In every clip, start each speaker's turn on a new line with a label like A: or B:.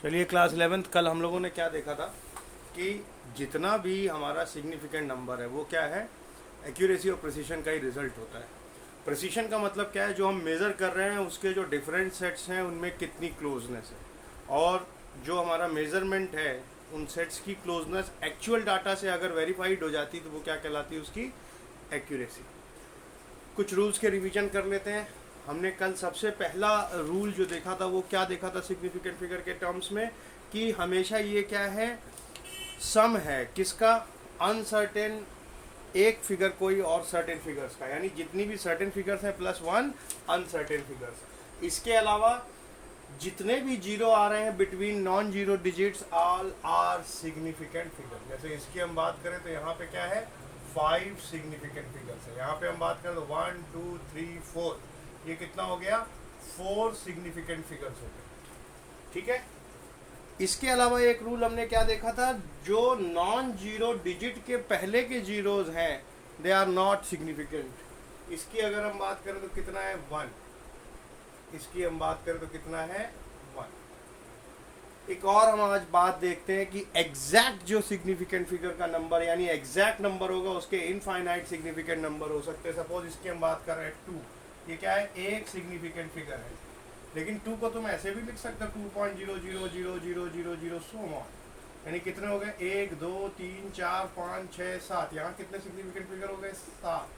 A: चलिए class 11th कल हम लोगों ने क्या देखा था कि जितना भी हमारा सिग्निफिकेंट नंबर है वो क्या है, एक्यूरेसी और प्रिसीशन का ही रिजल्ट होता है। प्रिसीशन का मतलब क्या है, जो हम मेज़र कर रहे हैं उसके जो डिफरेंट सेट्स हैं उनमें कितनी क्लोजनेस है, और जो हमारा मेज़रमेंट है उन सेट्स की क्लोजनेस एक्चुअल डाटा से अगर वेरीफाइड हो जाती तो वो क्या कहलाती है, उसकी एक्यूरेसी। कुछ रूल्स के रिवीजन कर लेते हैं। हमने कल सबसे पहला रूल जो देखा था वो क्या देखा था सिग्निफिकेंट फिगर के टर्म्स में, कि हमेशा ये क्या है, सम है किसका, अनसर्टेन एक फिगर कोई और सर्टेन फिगर्स का, यानी जितनी भी सर्टेन फिगर्स हैं प्लस वन अनसर्टेन फिगर्स। इसके अलावा जितने भी जीरो आ रहे हैं between non zero digits all are significant figure. जैसे इसकी हम बात करें तो यहाँ पे क्या है, 5 सिग्निफिकेंट फिगर्स है। यहाँ पे हम बात करें तो 1 2 3 4, ये कितना हो गया, 4 सिग्निफिकेंट फिगर्स हो गए। ठीक है। इसके अलावा एक रूल हमने क्या देखा था, जो नॉन जीरो डिजिट के पहले के जीरोज हैं दे आर नॉट सिग्निफिकेंट। इसकी अगर हम बात करें तो कितना है, 1। इसकी हम बात करें तो कितना है, 1। एक और हम आज बात देखते हैं कि एग्जैक्ट जो सिग्निफिकेंट फिगर का नंबर यानी एग्जैक्ट नंबर होगा उसके इनफाइनाइट सिग्निफिकेंट नंबर हो सकते हैं। सपोज इसकी हम बात कर रहे हैं 2, ये क्या है, एक सिग्निफिकेंट फिगर है, लेकिन 2 को तुम ऐसे भी लिख सकते हो 2.0000000 सो ऑन, यानी कितने हो गए, 1 2 3 4 5 6 7। यहाँ कितने सिग्निफिकेंट फिगर हो गए, 7।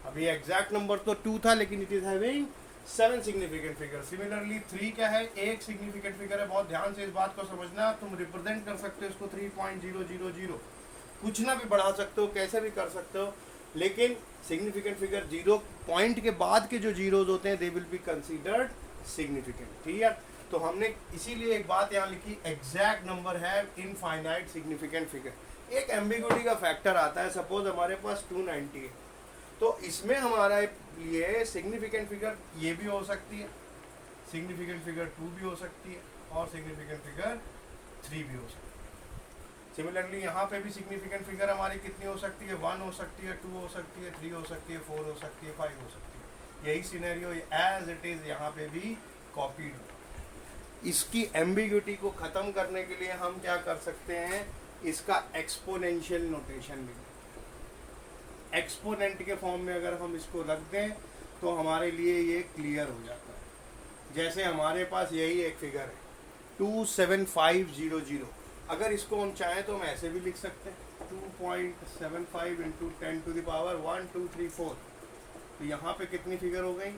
A: अभी एग्जैक्ट नंबर तो 2 था लेकिन it is having 7 significant figure. Similarly 3 क्या है, एक सिग्निफिकेंट फिगर है। बहुत ध्यान से इस बात को समझना, तुम रिप्रेजेंट कर सकते हो इसको 3.000, कुछ ना भी बढ़ा सकते हो, कैसे भी कर सकते हो, लेकिन सिग्निफिकेंट फिगर 0 पॉइंट के बाद के जो जीरोज होते हैं they will be considered significant. ठीक है। तो हमने इसीलिए एक बात यहाँ लिखी, एग्जैक्ट नंबर है इनफाइनाइट सिग्निफिकेंट फिगर। एक एम्बिगुइटी का फैक्टर आता है, सपोज हमारे पास 290 है, तो इसमें हमारा ये सिग्निफिकेंट फिगर ये भी हो सकती है, सिग्निफिकेंट फिगर 2 भी हो सकती है, और सिग्निफिकेंट फिगर 3 भी हो सकती है। सिमिलरली यहाँ पे भी सिग्निफिकेंट फिगर हमारी कितनी हो सकती है, 1 हो सकती है, 2 हो सकती है, 3 हो सकती है, 4 हो सकती है, 5 हो सकती है। यही सिनेरियो एज इट इज यहाँ पे भी कॉपीड हो। इसकी एम्बिग्यूटी को खत्म करने के लिए हम क्या कर सकते हैं, इसका एक्सपोनेंशियल नोटेशन भी, एक्सपोनेंट के फॉर्म में अगर हम इसको रख दें तो हमारे लिए ये क्लियर हो जाता है। जैसे हमारे पास यही एक फिगर है 27500, अगर इसको हम चाहें तो हम ऐसे भी लिख सकते हैं 2.75 इंटू 10 टू द पावर 1 2 3 4। तो यहाँ पे कितनी फिगर हो गई,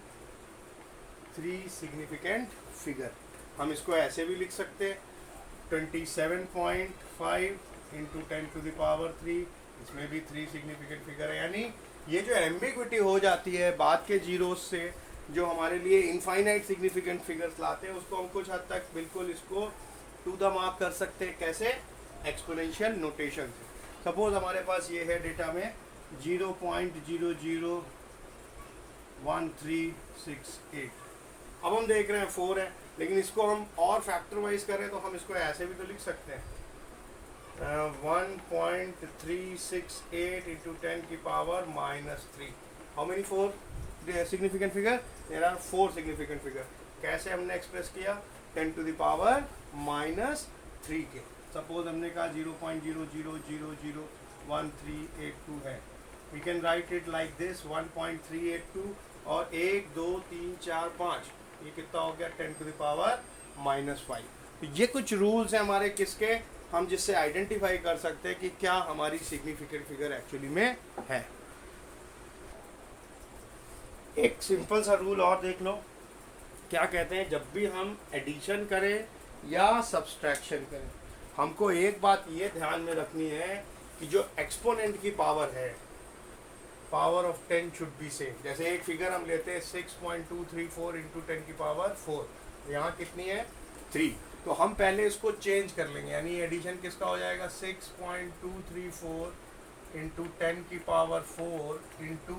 A: 3 सिग्निफिकेंट फिगर। हम इसको ऐसे भी लिख सकते हैं 27.5 इंटू 10 टू द पावर 3, इसमें भी 3 सिग्निफिकेंट फिगर है। यानी ये जो एम्बिग्विटी हो जाती है बाद के जीरोस से, जो हमारे लिए इनफाइनाइट सिग्निफिकेंट फिगर्स लाते हैं, उसको हम कुछ हद तक बिल्कुल इसको टू द मार्क कर सकते हैं। कैसे, एक्सपोनेंशियल नोटेशन से। सपोज हमारे पास ये है डेटा में 0.001368। अब हम देख रहे हैं 4 है, लेकिन इसको हम और फैक्टर वाइज करें तो हम इसको ऐसे भी तो लिख सकते हैं 1.368 इंटू 10 की power -3। How many 4 significant figure, there are 4 significant figure. कैसे हमने एक्सप्रेस किया, 10 टू द पावर -3 के। सपोज हमने कहा 0.00001382 है, we can write it like this 1.382, और 1 2 3 4 5, ये कितना हो गया, 10 टू द पावर -5। तो ये कुछ रूल्स हैं हमारे किसके, हम जिससे आइडेंटिफाई कर सकते हैं कि क्या हमारी सिग्निफिकेंट फिगर एक्चुअली में है। एक सिंपल सा रूल और देख लो, क्या कहते हैं, जब भी हम एडिशन करें या सब्सट्रैक्शन करें, हमको एक बात ये ध्यान में रखनी है कि जो एक्सपोनेंट की पावर है, power of 10 should be same. जैसे एक फिगर हम लेते हैं 6.234 इंटू 10 की पावर 4, यहाँ कितनी है, 3। तो हम पहले इसको चेंज कर लेंगे, यानी एडिशन किसका हो जाएगा, 6.234 इंटू 10 की पावर 4 इंटू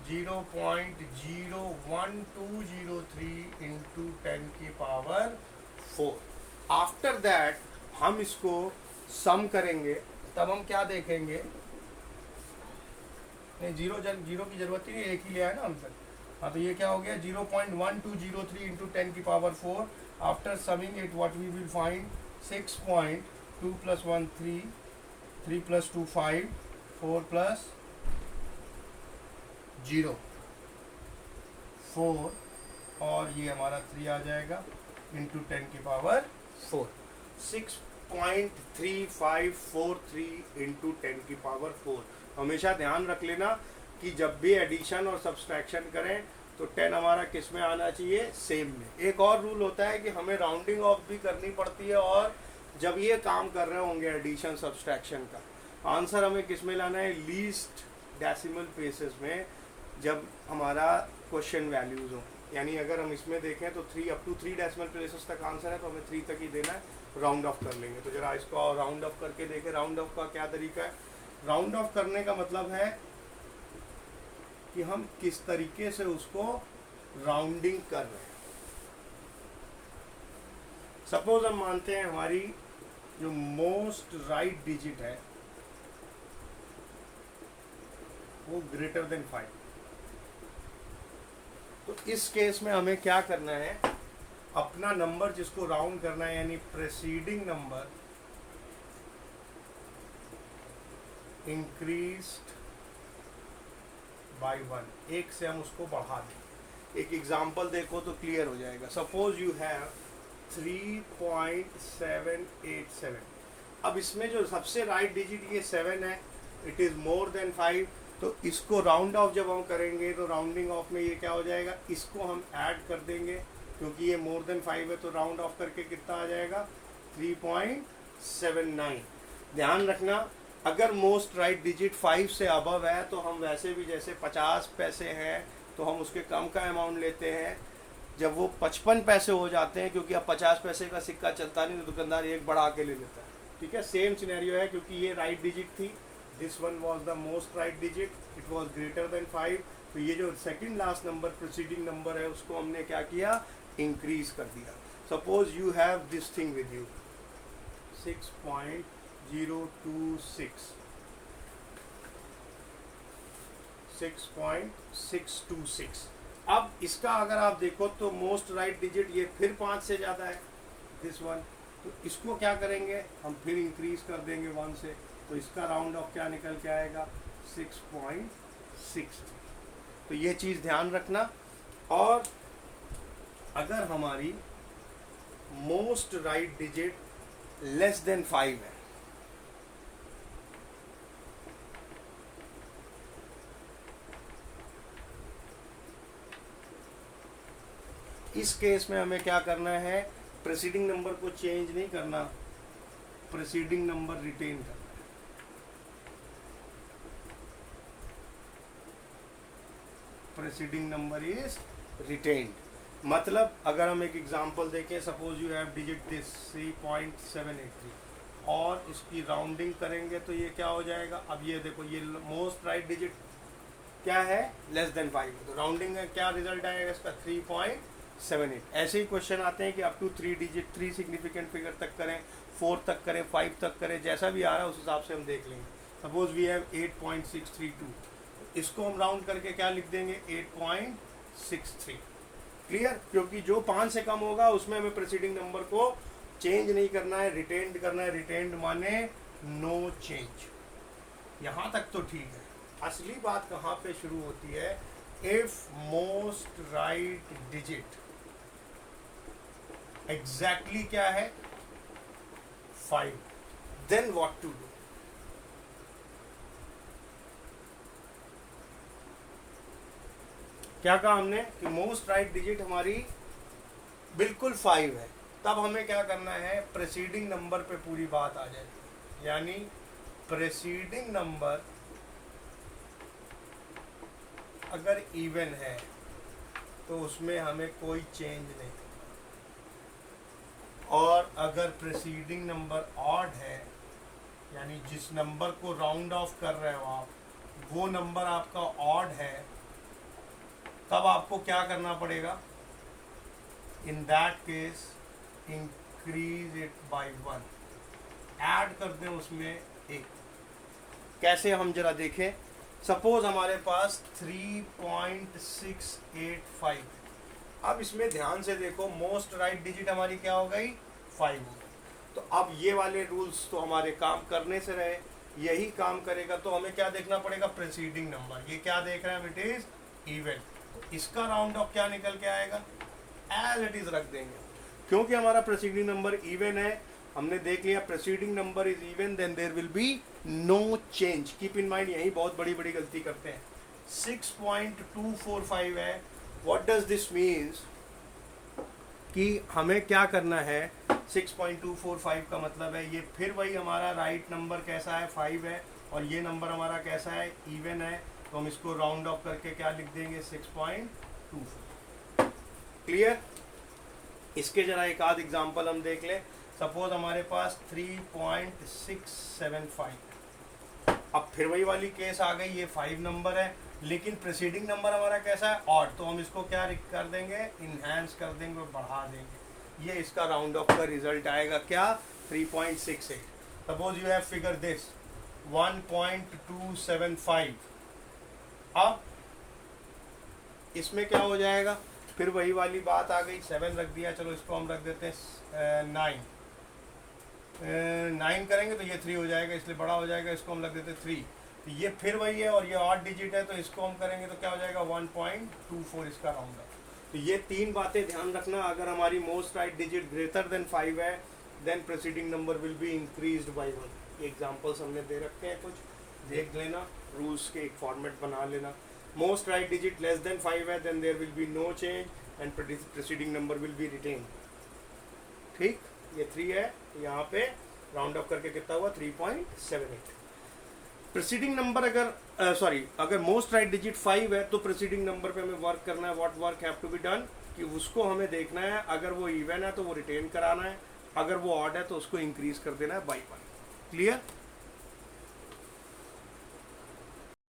A: 0.01203 इंटू 10 की पावर 4। आफ्टर दैट हम इसको सम करेंगे, तब हम क्या देखेंगे, नहीं जीरो की जरूरत ही नहीं, एक ही लिया है ना हमसे। हाँ, तो ये क्या हो गया, 0.1203 इंटू 10 की power 4 After summing it, what we will find? 6.2 plus 1 3, 3 plus 2 5, 4 plus 0 4, और ये हमारा 3 आ जाएगा इंटू 10 की पावर 4. 6.3543 इंटू 10 की पावर 4. हमेशा ध्यान रख लेना कि जब भी एडिशन और सब्सट्रैक्शन करें तो 10 हमारा किस में आना चाहिए? सेम में. एक और रूल होता है कि हमें राउंडिंग ऑफ भी करनी पड़ती है, और जब ये काम कर रहे होंगे एडिशन सब्सट्रैक्शन का, आंसर हमें किस में लाना है? लीस्ट डेसिमल प्लेसेस में, जब हमारा क्वेश्चन वैल्यूज हो. यानी अगर हम इसमें देखें तो 3 अप टू 3 डेसिमल प्लेसेस तक आंसर है, तो हमें 3 तक ही देना है, राउंड ऑफ कर लेंगे. तो जरा इसको राउंड ऑफ करके देखें. राउंड ऑफ का क्या तरीका है? राउंड ऑफ करने का मतलब है कि हम किस तरीके से उसको राउंडिंग कर रहे हैं. सपोज हम मानते हैं हमारी जो मोस्ट राइट डिजिट है वो ग्रेटर देन 5. तो इस केस में हमें क्या करना है? अपना नंबर जिसको राउंड करना है, यानी प्रेसीडिंग नंबर इंक्रीज्ड बाय 1, एक से हम उसको बढ़ा दें. एक एग्जांपल देखो तो क्लियर हो जाएगा. Suppose you have 3.787. अब इसमें जो सबसे राइट डिजिट ये 7 है, इट इज़ मोर देन 5. तो इसको राउंड ऑफ जब हम करेंगे तो राउंडिंग ऑफ में ये क्या हो जाएगा? इसको हम ऐड कर देंगे, क्योंकि ये मोर देन 5 है, तो राउंड ऑफ करके कितना आ जाएगा? 3.79. ध्यान रखना, अगर मोस्ट राइट डिजिट 5 से अबव है तो हम वैसे भी, जैसे 50 पैसे हैं तो हम उसके कम का अमाउंट लेते हैं. जब वो 55 पैसे हो जाते हैं, क्योंकि अब 50 पैसे का सिक्का चलता नहीं, तो दुकानदार एक बढ़ा के ले लेता है. ठीक है, सेम सिनेरियो है, क्योंकि ये राइट डिजिट थी, this one was the most right digit, it was greater than 5. तो ये जो second last number preceding number है उसको हमने क्या किया? इंक्रीज कर दिया. Suppose you have this thing with you 6.026, 6.626. अब इसका अगर आप देखो तो मोस्ट राइट डिजिट ये फिर 5 से ज़्यादा है, दिस वन. तो इसको क्या करेंगे? हम फिर इंक्रीज कर देंगे 1 से, तो इसका राउंड ऑफ क्या निकल के आएगा? 6.6. तो ये चीज़ ध्यान रखना. और अगर हमारी most right digit less than 5 है, इस केस में हमें क्या करना है? प्रीसीडिंग नंबर को चेंज नहीं करना, प्रीसीडिंग नंबर रिटेन करना है. Preceding number is retained. मतलब अगर हम एक एग्जांपल देखें, suppose you have digit this 3.783 और इसकी राउंडिंग करेंगे तो ये क्या हो जाएगा? अब ये देखो, ये मोस्ट राइट डिजिट क्या है? Less than 5. तो राउंडिंग में क्या रिजल्ट आएगा इसका? 3.78. ऐसे ही क्वेश्चन आते हैं कि up to 3 digit 3 significant figure तक करें, 4 तक करें, 5 तक करें, जैसा भी आ रहा है उस हिसाब से हम देख लेंगे. सपोज वी हैव 8.632, इसको हम राउंड करके क्या लिख देंगे? 8.63. क्लियर? क्योंकि जो 5 से कम होगा उसमें हमें प्रीसीडिंग नंबर को चेंज नहीं करना है, रिटेन्ड करना है. रिटेन्ड माने नो चेंज. यहाँ तक तो ठीक है. असली बात कहाँ पे शुरू होती है? If most right digit exactly क्या है? 5. Then what to do? क्या कहा हमने? कि मोस्ट राइट डिजिट हमारी बिल्कुल 5 है, तब हमें क्या करना है? प्रीसीडिंग नंबर पे पूरी बात आ जाएगी. यानी प्रीसीडिंग नंबर अगर इवन है तो उसमें हमें कोई चेंज नहीं करना, और अगर प्रीसीडिंग नंबर ऑड है, यानी जिस नंबर को राउंड ऑफ कर रहे हो आप वो नंबर आपका ऑड है, तब आपको क्या करना पड़ेगा? In that case increase it by 1, add कर दें उसमें 1. कैसे? हम जरा देखें. सपोज हमारे पास 3.685. अब इसमें ध्यान से देखो, मोस्ट राइट डिजिट हमारी क्या हो गई, 5 हो गई। तो अब ये वाले रूल्स तो हमारे काम करने से रहे, यही काम करेगा। तो हमें क्या देखना पड़ेगा, प्रीसीडिंग नंबर। ये क्या देख रहे हैं, इट इज इवन। तो इसका राउंड ऑफ क्या निकल के आएगा, एज इट इज रख देंगे, क्योंकि हमारा प्रीसीडिंग नंबर इवन है। हमने देख लिया preceding number is even, then there will be no change. Keep in mind, यही बहुत बड़ी बड़ी गलती करते हैं। 6.245 है, व्हाट डज दिस मीन्स कि हमें क्या करना है। 6.245 का मतलब है ये फिर वही हमारा राइट नंबर कैसा है, 5 है, और ये नंबर हमारा कैसा है, इवन है। तो हम इसको राउंड ऑफ करके क्या लिख देंगे, 6.24। क्लियर। इसके जरा एक आध एग्जांपल हम देख लें। सपोज हमारे पास 3.675। अब फिर वही वाली केस आ गई, ये 5 नंबर है, लेकिन प्रीसीडिंग नंबर हमारा कैसा है, ऑड। तो हम इसको क्या कर देंगे, इनहेंस कर देंगे और बढ़ा देंगे। ये इसका राउंड ऑफ का रिजल्ट आएगा क्या, 3.68। Suppose you have figure this 1.275। अब इसमें क्या हो जाएगा, फिर वही वाली बात आ गई, 7 रख दिया, चलो इसको हम रख देते हैं 9 करेंगे तो ये 3 हो जाएगा, इसलिए बड़ा हो जाएगा, इसको हम रख देते हैं 3। तो ये फिर वही है और ये ऑड डिजिट है, तो इसको हम करेंगे तो क्या हो जाएगा, 1.24 इसका राउंड ऑफ। तो ये 3 बातें ध्यान रखना। अगर हमारी most right digit greater than 5 है, then preceding number will be increased by 1। ये एग्जांपल्स हमने दे रखे हैं, कुछ देख लेना, रूल्स के एक फॉर्मेट बना लेना। Most right digit less than 5 है, then there will be no change and preceding number will be retain. ठीक, ये 3 है, यहाँ पे राउंड ऑफ करके कितना हुआ, 3.78। प्रीसीडिंग नंबर अगर मोस्ट राइट डिजिट 5 है तो प्रीसीडिंग नंबर पे हमें वर्क करना है। What work have to be done, कि उसको हमें देखना है, अगर वो इवन है तो वो रिटेन कराना है, अगर वो ऑड है तो उसको इंक्रीज कर देना है बाई 1। क्लियर।